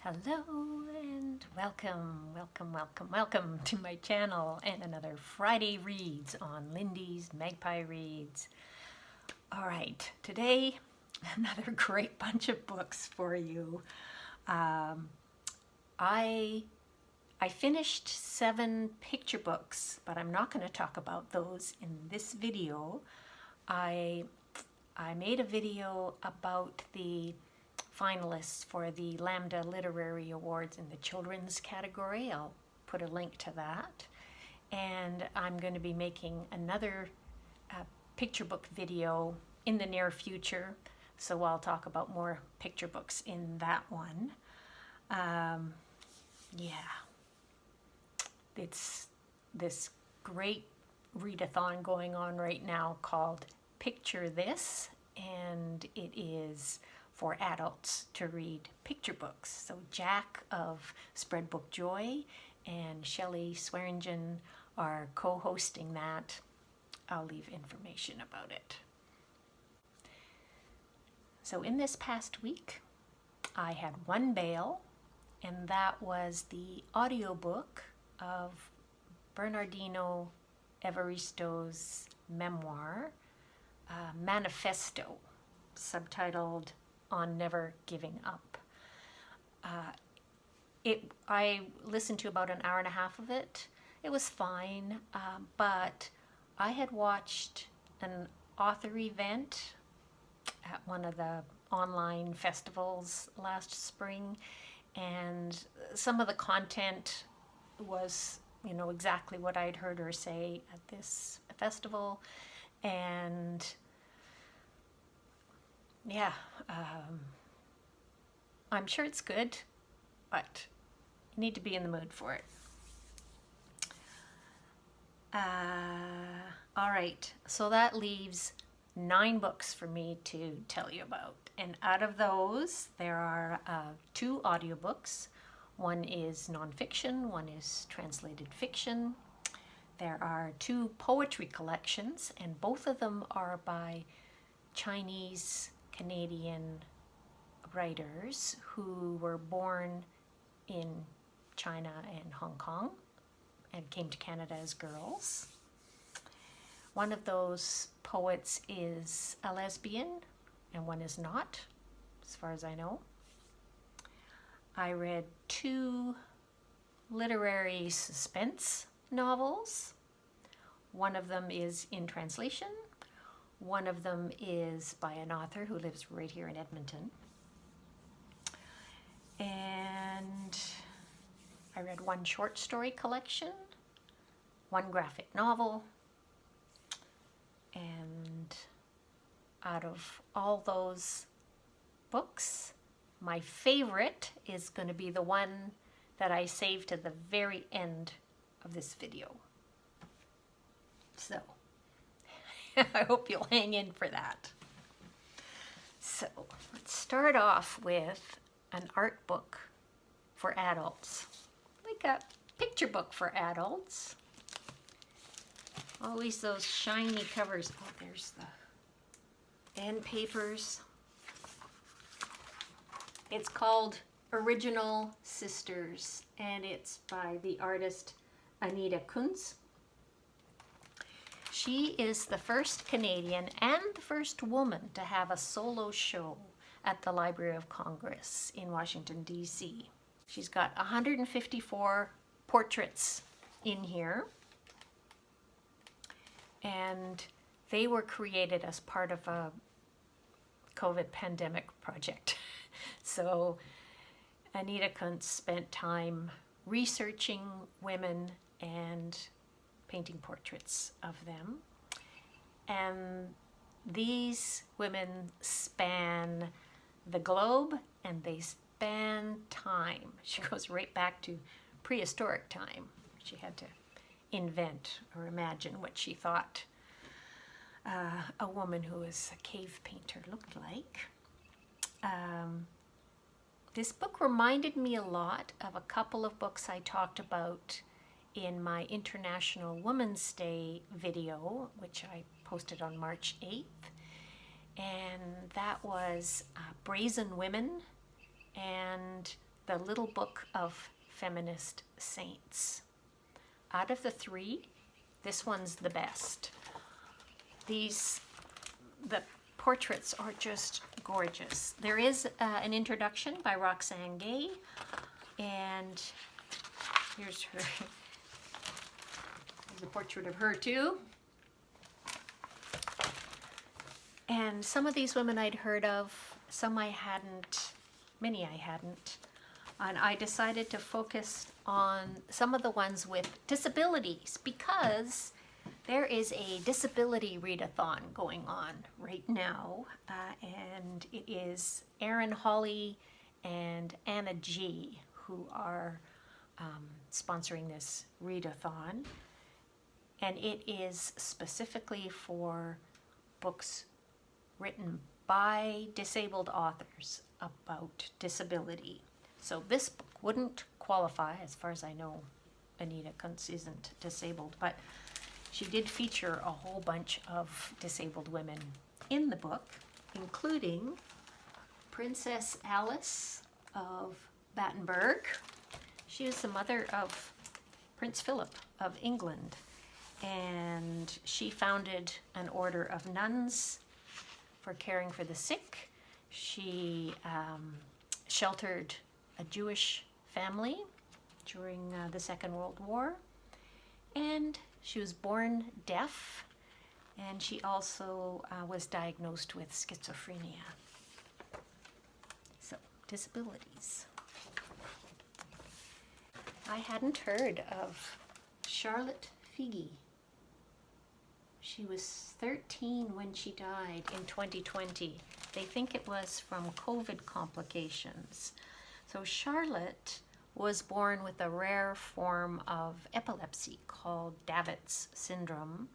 Hello and welcome to my channel and another Friday Reads on Lindy's Magpie Reads. All right, today another great bunch of books for you. I finished 7 picture books, but I'm not going to talk about those in this video. I made a video about the finalists for the Lambda Literary Awards in the children's category. I'll put a link to that. And I'm going to be making another picture book video in the near future. So I'll talk about more picture books in that one. It's this great readathon going on right now called Picture This, and it is for adults to read picture books. So Jack of Spread Book Joy and Shelley Swearingen are co-hosting that. I'll leave information about it. So in this past week, I had one bail, and that was the audiobook of Bernardino Evaristo's memoir, Manifesto, subtitled On Never Giving Up. I listened to about an hour and a half of it. It was fine, but I had watched an author event at one of the online festivals last spring, and some of the content was, exactly what I'd heard her say at this festival. And I'm sure it's good, but you need to be in the mood for it. All right, so that leaves 9 books for me to tell you about. And out of those, there are 2 audiobooks. One is nonfiction, one is translated fiction. There are 2 poetry collections, and both of them are by Chinese Canadian writers who were born in China and Hong Kong and came to Canada as girls. One of those poets is a lesbian and one is not, as far as I know. I read 2 literary suspense novels. One of them is in translation. One of them is by an author who lives right here in Edmonton. And I read 1 short story collection, 1 graphic novel, and out of all those books, my favorite is going to be the one that I saved to the very end of this video. So I hope you'll hang in for that. So let's start off with an art book for adults, like a picture book for adults. Always those shiny covers. Oh, there's the end papers. It's called Original Sisters, and it's by the artist Anita Kunz. She is the first Canadian and the first woman to have a solo show at the Library of Congress in Washington, D.C. She's got 154 portraits in here, and they were created as part of a COVID pandemic project. So Anita Kunz spent time researching women and painting portraits of them. And these women span the globe and they span time. She goes right back to prehistoric time. She had to invent or imagine what she thought a woman who was a cave painter looked like. This book reminded me a lot of a couple of books I talked about in my International Women's Day video, which I posted on March 8th. And that was Brazen Women and The Little Book of Feminist Saints. Out of the three, this one's the best. The portraits are just gorgeous. There is an introduction by Roxane Gay, and here's her. There's a portrait of her too. And some of these women I'd heard of, some I hadn't, many I hadn't. And I decided to focus on some of the ones with disabilities because there is a disability readathon going on right now. And it is Erin Hawley and Anna G who are sponsoring this readathon. And it is specifically for books written by disabled authors about disability. So this book wouldn't qualify, as far as I know. Anita Kunz isn't disabled, but she did feature a whole bunch of disabled women in the book, including Princess Alice of Battenberg. She was the mother of Prince Philip of England, and she founded an order of nuns for caring for the sick. She sheltered a Jewish family during the Second World War, and she was born deaf, and she also was diagnosed with schizophrenia. So, disabilities. I hadn't heard of Charlotte Figi. She was 13 when she died in 2020. They think it was from COVID complications. So Charlotte was born with a rare form of epilepsy called David's syndrome,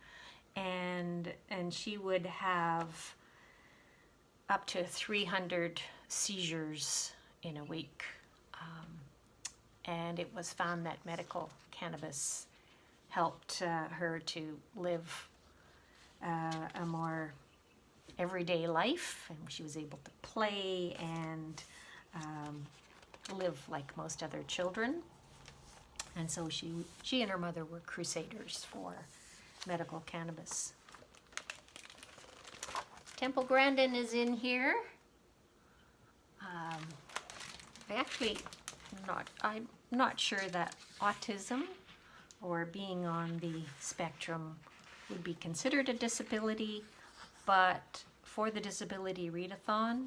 and she would have up to 300 seizures in a week. And it was found that medical cannabis helped her to live a more everyday life, and she was able to play and live like most other children. And so she and her mother were crusaders for medical cannabis. Temple Grandin is in here. I'm not sure that autism or being on the spectrum would be considered a disability, but for the disability readathon,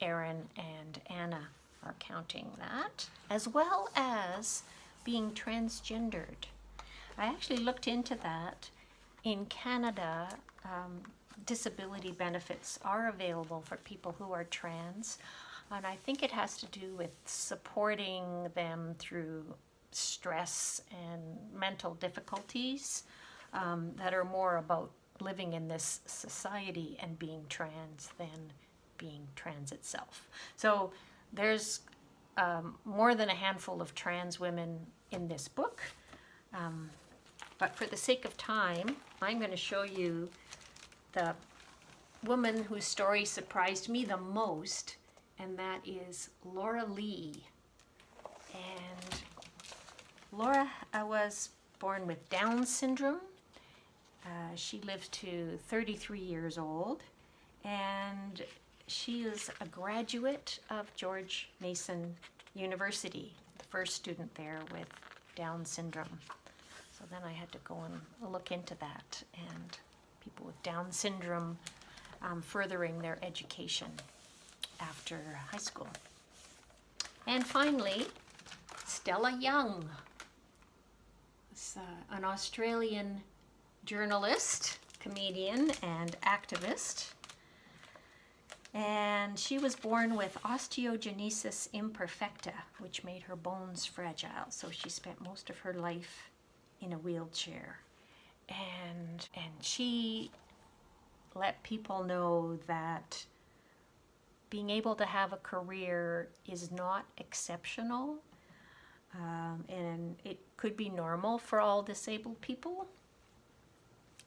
Erin and Anna are counting that, as well as being transgendered. I actually looked into that. In Canada, disability benefits are available for people who are trans, and I think it has to do with supporting them through stress and mental difficulties that are more about living in this society and being trans than being trans itself. So there's more than a handful of trans women in this book, but for the sake of time, I'm going to show you the woman whose story surprised me the most, and that is Laura Lee. And Laura was born with Down syndrome. She lived to 33 years old, and she is a graduate of George Mason University, the first student there with Down syndrome. So then I had to go and look into that, and people with Down syndrome furthering their education after high school. And finally, Stella Young. It's an Australian journalist, comedian, and activist. And she was born with osteogenesis imperfecta, which made her bones fragile. So she spent most of her life in a wheelchair. And she let people know that being able to have a career is not exceptional, and it could be normal for all disabled people,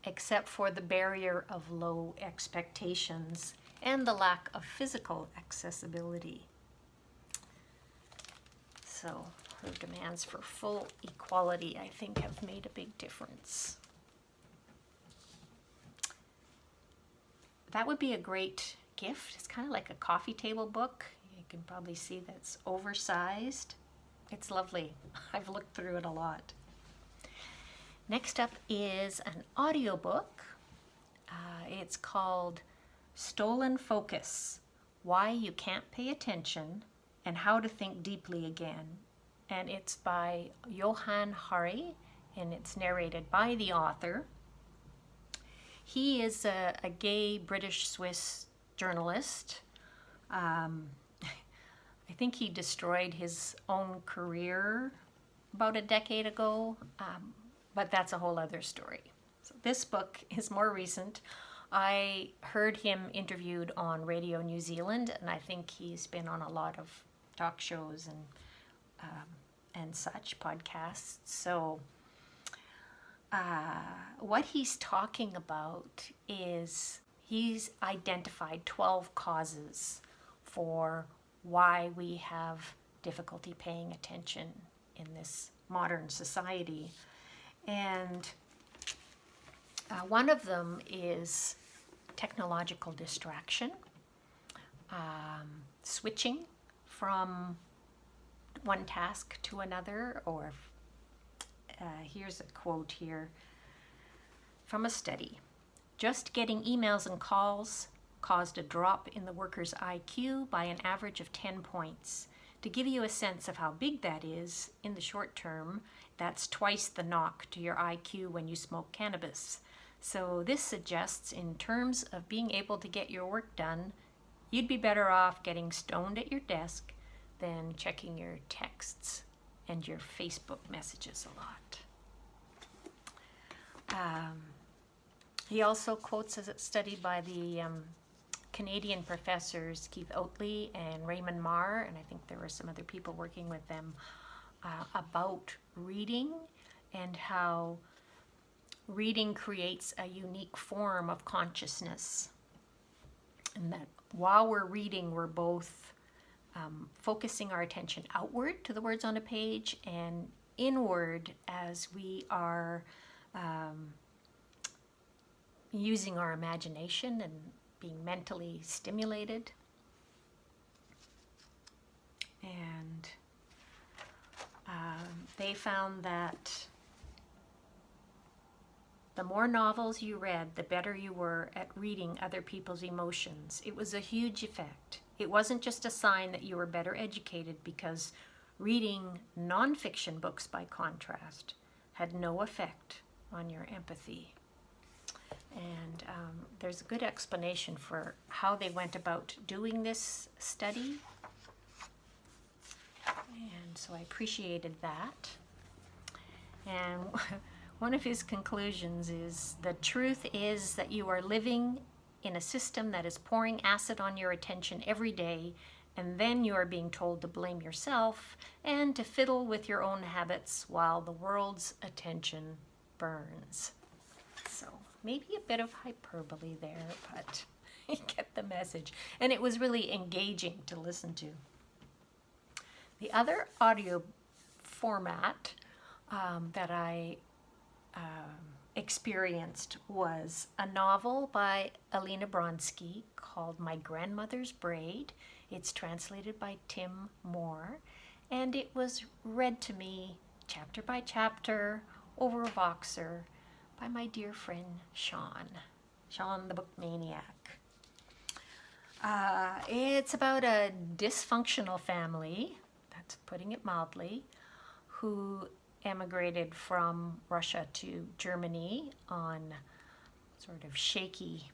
except for the barrier of low expectations and the lack of physical accessibility. So her demands for full equality, I think, have made a big difference. That would be a great gift. It's kind of like a coffee table book. You can probably see that's oversized. It's lovely. I've looked through it a lot. Next up is an audiobook. It's called Stolen Focus: Why You Can't Pay Attention and How to Think Deeply Again. And it's by Johann, and it's narrated by the author. He is a gay British-Swiss journalist. I think he destroyed his own career about a decade ago, but that's a whole other story. So this book is more recent. I heard him interviewed on Radio New Zealand, and I think he's been on a lot of talk shows and such podcasts. So what he's talking about is he's identified 12 causes for why we have difficulty paying attention in this modern society. And one of them is technological distraction, switching from one task to another, or here's a quote here from a study. Just getting emails and calls caused a drop in the worker's IQ by an average of 10 points. To give you a sense of how big that is, in the short term, that's twice the knock to your IQ when you smoke cannabis. So this suggests, in terms of being able to get your work done, you'd be better off getting stoned at your desk than checking your texts and your Facebook messages a lot. He also quotes a study by the Canadian professors Keith Oatley and Raymond Mohr, and I think there were some other people working with them, about reading and how reading creates a unique form of consciousness. And that while we're reading, we're both focusing our attention outward to the words on a page and inward as we are using our imagination and being mentally stimulated. And they found that the more novels you read, the better you were at reading other people's emotions. It was a huge effect. It wasn't just a sign that you were better educated, because reading nonfiction books, by contrast, had no effect on your empathy. And there's a good explanation for how they went about doing this study. And so I appreciated that. And one of his conclusions is, the truth is that you are living in a system that is pouring acid on your attention every day, and then you are being told to blame yourself and to fiddle with your own habits while the world's attention burns. So maybe a bit of hyperbole there, but you get the message. And it was really engaging to listen to. The other audio format that I experienced was a novel by Alina Bronsky called My Grandmother's Braid. It's translated by Tim Mohr, and it was read to me chapter by chapter over a Voxer by my dear friend Sean the Book Maniac. It's about a dysfunctional family, that's putting it mildly, who emigrated from Russia to Germany on sort of shaky,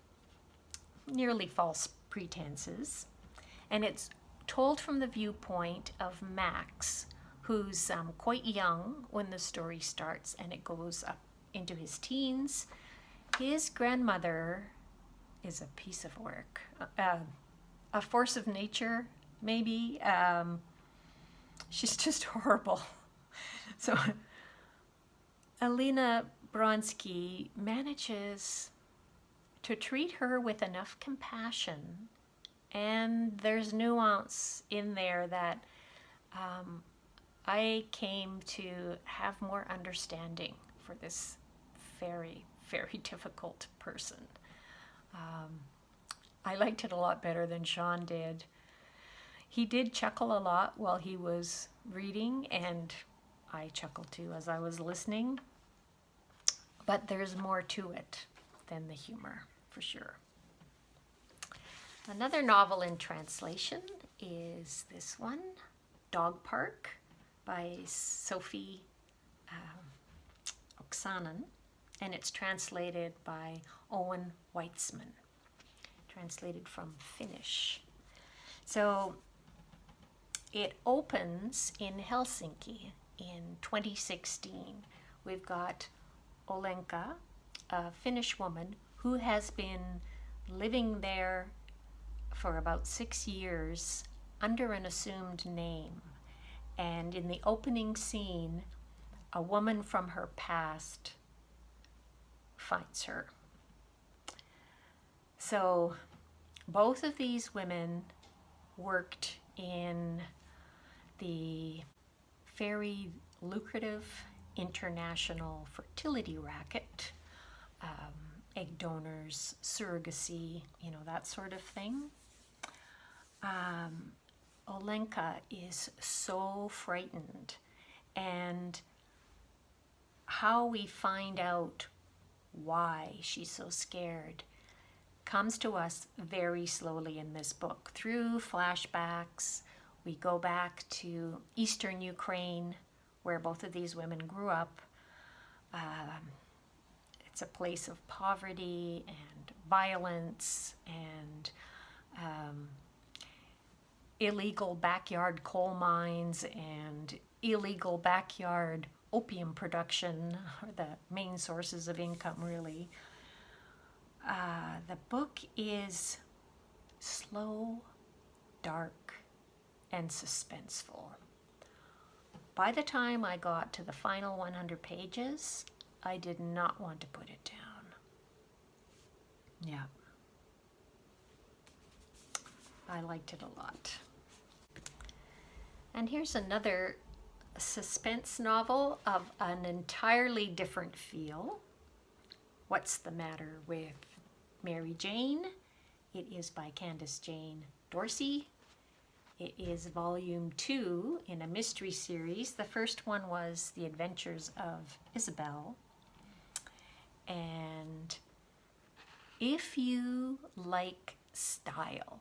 nearly false pretenses. And it's told from the viewpoint of Max, who's quite young when the story starts, and it goes up into his teens. His grandmother is a piece of work, a force of nature, maybe. She's just horrible. So Alina Bronsky manages to treat her with enough compassion, and there's nuance in there that I came to have more understanding for this very, very difficult person. I liked it a lot better than Sean did. He did chuckle a lot while he was reading, and I chuckled too as I was listening. But there's more to it than the humor, for sure. Another novel in translation is this one, Dog Park, by Sofi Oksanen, and it's translated by Owen Witesman, translated from Finnish. So it opens in Helsinki in 2016. We've got Olenka, a Finnish woman who has been living there for about 6 years under an assumed name. And in the opening scene, a woman from her past finds her. So both of these women worked in the very lucrative international fertility racket, egg donors, surrogacy, that sort of thing. Olenka is so frightened, and how we find out why she's so scared comes to us very slowly in this book. Through flashbacks, we go back to Eastern Ukraine, where both of these women grew up. It's a place of poverty and violence and illegal backyard coal mines and illegal backyard opium production are the main sources of income, really. The book is slow, dark, and suspenseful. By the time I got to the final 100 pages, I did not want to put it down. Yeah. I liked it a lot. And here's another suspense novel of an entirely different feel. What's the Matter with Mary Jane? It is by Candas Jane Dorsey. It is volume 2 in a mystery series. The first one was The Adventures of Isabella. And if you like style,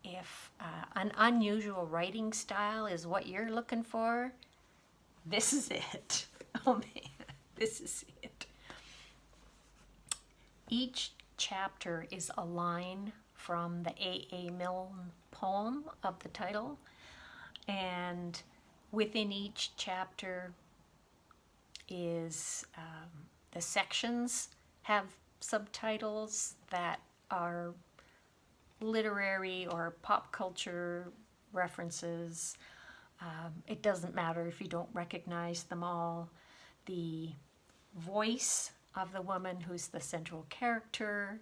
if an unusual writing style is what you're looking for, this is it. Oh man, this is it. Each chapter is a line from the A.A. Milne poem of the title, and within each chapter is the sections have subtitles that are literary or pop culture references. It doesn't matter if you don't recognize them all. The voice of the woman who's the central character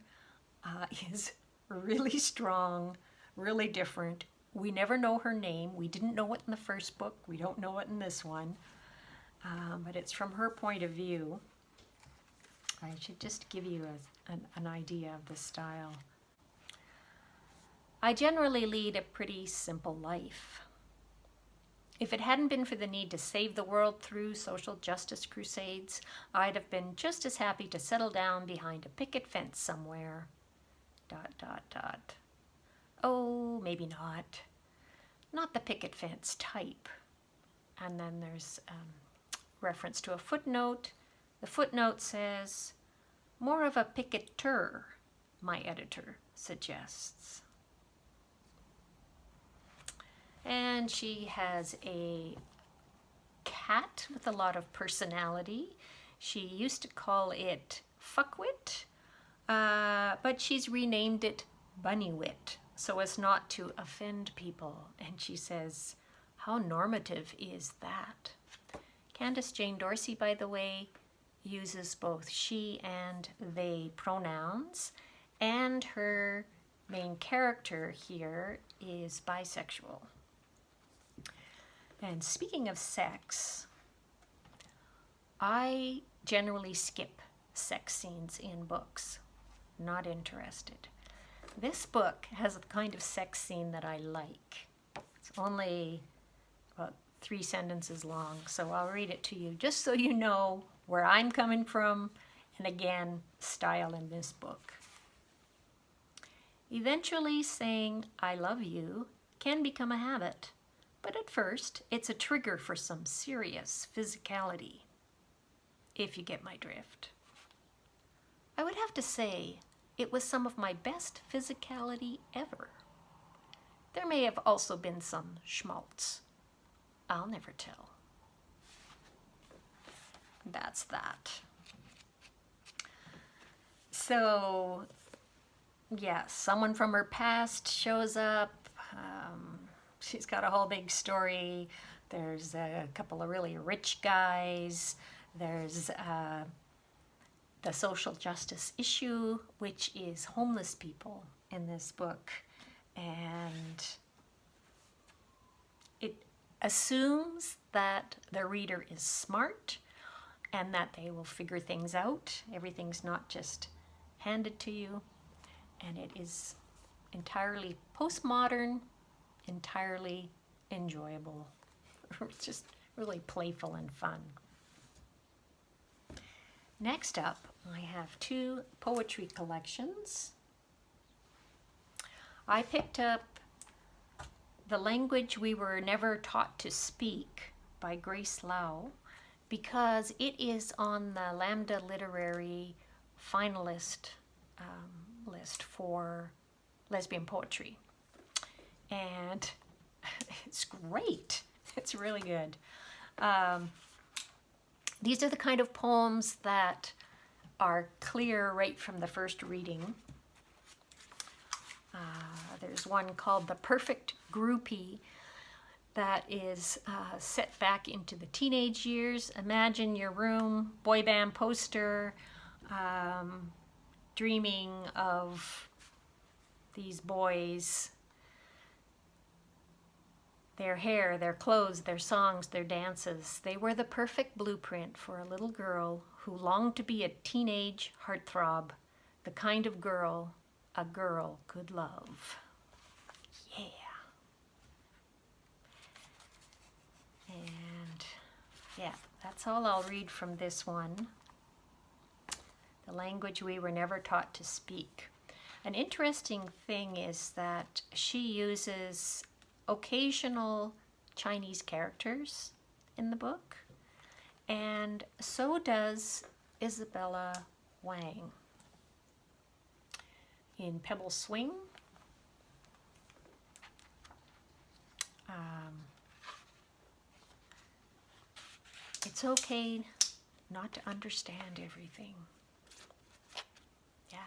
is really strong, really different. We never know her name. We didn't know it in the first book. We don't know it in this one. But it's from her point of view. I should just give you an idea of the style. I generally lead a pretty simple life. If it hadn't been for the need to save the world through social justice crusades, I'd have been just as happy to settle down behind a picket fence somewhere. ... Oh, maybe not. Not the picket fence type. And then there's reference to a footnote. The footnote says, more of a picketer, my editor suggests. And she has a cat with a lot of personality. She used to call it Fuckwit, but she's renamed it Bunnywit so as not to offend people. And she says, how normative is that? Candas Jane Dorsey, by the way, uses both she and they pronouns, and her main character here is bisexual. And speaking of sex, I generally skip sex scenes in books. Not interested. This book has a kind of sex scene that I like. It's only about 3 sentences long, so I'll read it to you just so you know where I'm coming from, and again, style in this book. Eventually saying I love you can become a habit, but at first it's a trigger for some serious physicality, if you get my drift. I would have to say it was some of my best physicality ever. There may have also been some schmaltz. I'll never tell. That's that. So, yeah, someone from her past shows up. She's got a whole big story. There's a couple of really rich guys. There's the social justice issue, which is homeless people in this book. And it assumes that the reader is smart and that they will figure things out. Everything's not just handed to you. And it is entirely postmodern, entirely enjoyable. It's just really playful and fun. Next up, I have 2 poetry collections. I picked up The Language We Were Never Taught to Speak by Grace Lau because it is on the Lambda Literary finalist list for lesbian poetry. And it's great. It's really good. These are the kind of poems that are clear right from the first reading. There's one called The Perfect Groupie that is set back into the teenage years. Imagine your room, boy band poster, dreaming of these boys, their hair, their clothes, their songs, their dances. They were the perfect blueprint for a little girl who longed to be a teenage heartthrob, the kind of girl a girl could love. Yeah. And yeah, that's all I'll read from this one. The Language We Were Never Taught to Speak. An interesting thing is that she uses occasional Chinese characters in the book, and so does Isabella Wang. In Pebble Swing, it's okay not to understand everything. Yeah.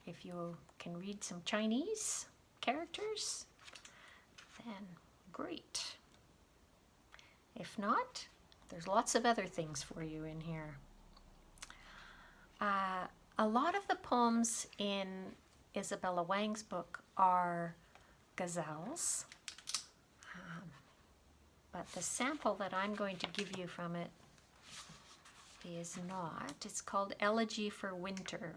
If you can read some Chinese characters, then great. If not, there's lots of other things for you in here. A lot of the poems in Isabella Wang's book are ghazals, but the sample that I'm going to give you from it is not. It's called Elegy for Winter.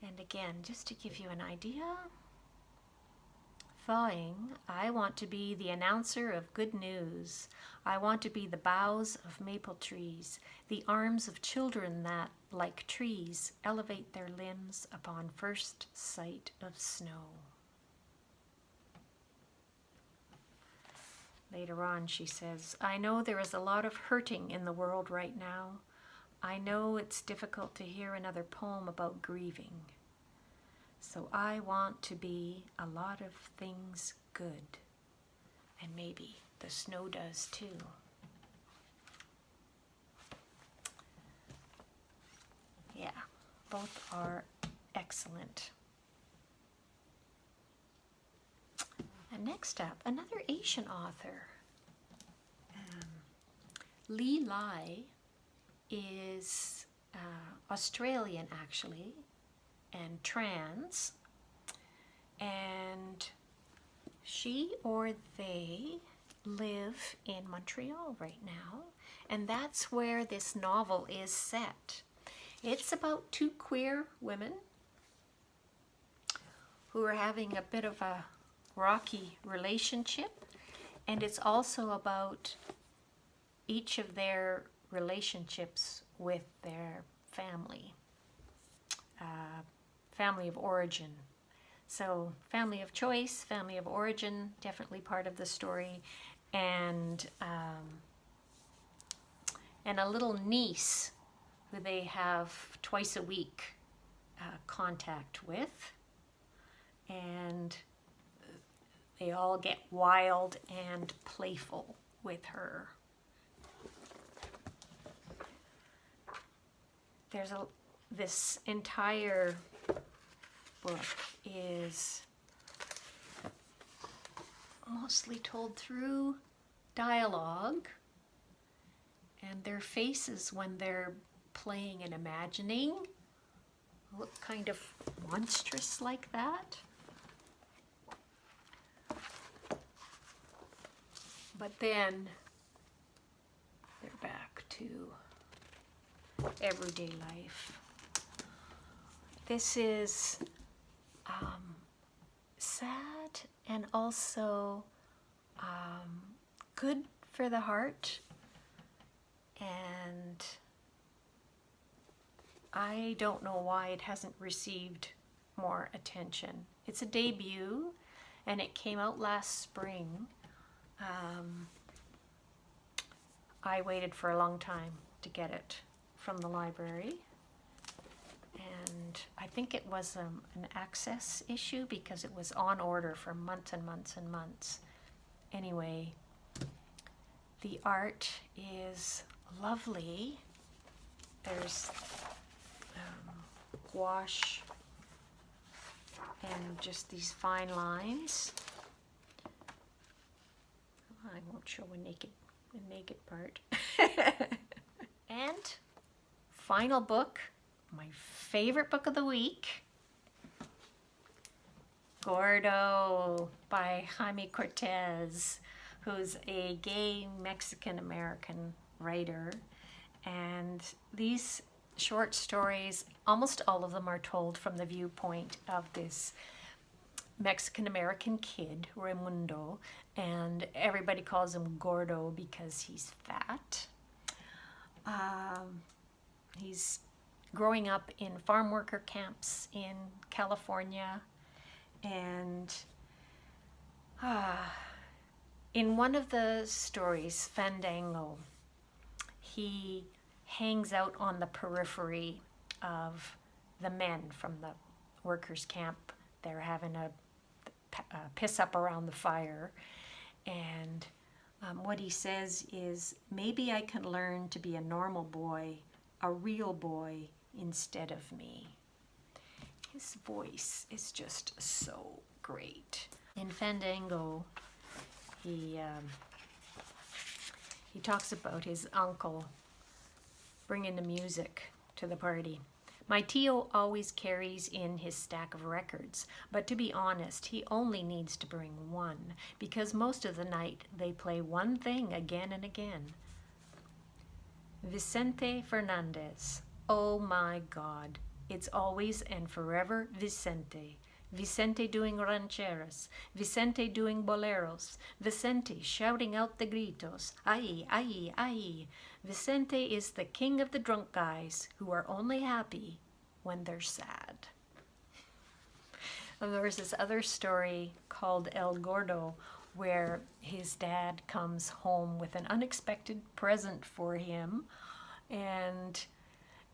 And again, just to give you an idea, thawing, I want to be the announcer of good news. I want to be the boughs of maple trees, the arms of children that, like trees, elevate their limbs upon first sight of snow. Later on, she says, I know there is a lot of hurting in the world right now. I know it's difficult to hear another poem about grieving. So I want to be a lot of things good. And maybe the snow does too. Yeah, both are excellent. And next up, another Asian author. Lee Lai is Australian actually, and trans, and she or they live in Montreal right now, and that's where this novel is set. It's about two queer women who are having a bit of a rocky relationship, and it's also about each of their relationships with their family, family of origin. So family of choice, family of origin, definitely part of the story, and a little niece who they have twice a week contact with, and they all get wild and playful with her. This entire book is mostly told through dialogue, and their faces when they're playing and imagining look kind of monstrous like that. But then they're back to everyday life. This is sad and also good for the heart, and I don't know why it hasn't received more attention. It's a debut, and it came out last spring. I waited for a long time to get it from the library, and I think it was an access issue because it was on order for months and months and months. Anyway, the art is lovely. There's gouache and just these fine lines. I won't show a naked part. And final book, my favorite book of the week, Gordo by Jaime Cortez, who's a gay Mexican-American writer. And these short stories, almost all of them are told from the viewpoint of this Mexican-American kid, Raimundo, and everybody calls him Gordo because he's fat. He's growing up in farm worker camps in California, and in one of the stories, Fandango, he hangs out on the periphery of the men from the workers' camp. They're having a piss up around the fire, and what he says is, maybe I can learn to be a normal boy, a real boy, instead of me. His voice is just so great. In Fandango, he talks about his uncle bringing the music to the party. My Tio always carries in his stack of records, but to be honest, he only needs to bring one, because most of the night they play one thing again and again. Vicente Fernandez. Oh my God. It's always and forever Vicente. Vicente doing rancheras. Vicente doing boleros. Vicente shouting out the gritos. Ay, ay, ay. Vicente is the king of the drunk guys who are only happy when they're sad. And there was this other story called El Gordo, where his dad comes home with an unexpected present for him, and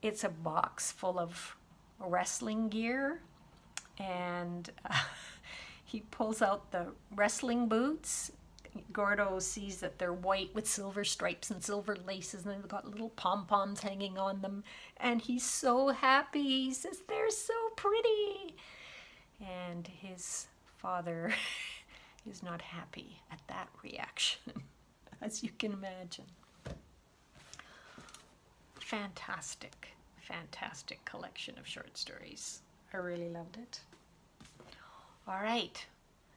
it's a box full of wrestling gear, and he pulls out the wrestling boots. Gordo sees that they're white with silver stripes and silver laces, and they've got little pom-poms hanging on them, and he's so happy. He says, they're so pretty. And his father is not happy at that reaction, as you can imagine. Fantastic, fantastic collection of short stories. I really loved it. All right,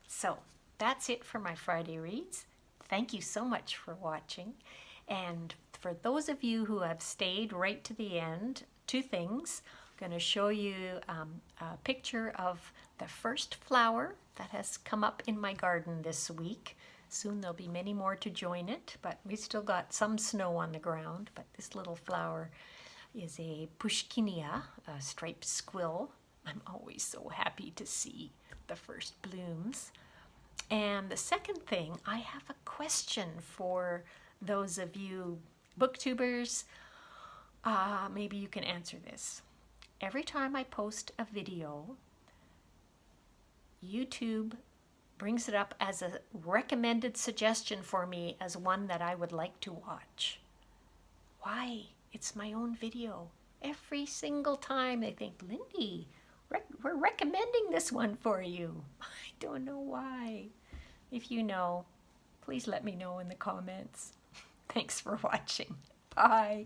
so that's it for my Friday reads. Thank you so much for watching. And for those of you who have stayed right to the end, two things. I'm going to show you a picture of the first flower that has come up in my garden this week. Soon there'll be many more to join it, but we still got some snow on the ground. But this little flower is a pushkinia, a striped squill. I'm always so happy to see the first blooms. And the second thing, I have a question for those of you booktubers. Maybe you can answer this. Every time I post a video, YouTube brings it up as a recommended suggestion for me as one that I would like to watch. Why? It's my own video. Every single time they think, Lindy, we're recommending this one for you. I don't know why. If you know, please let me know in the comments. Thanks for watching. Bye.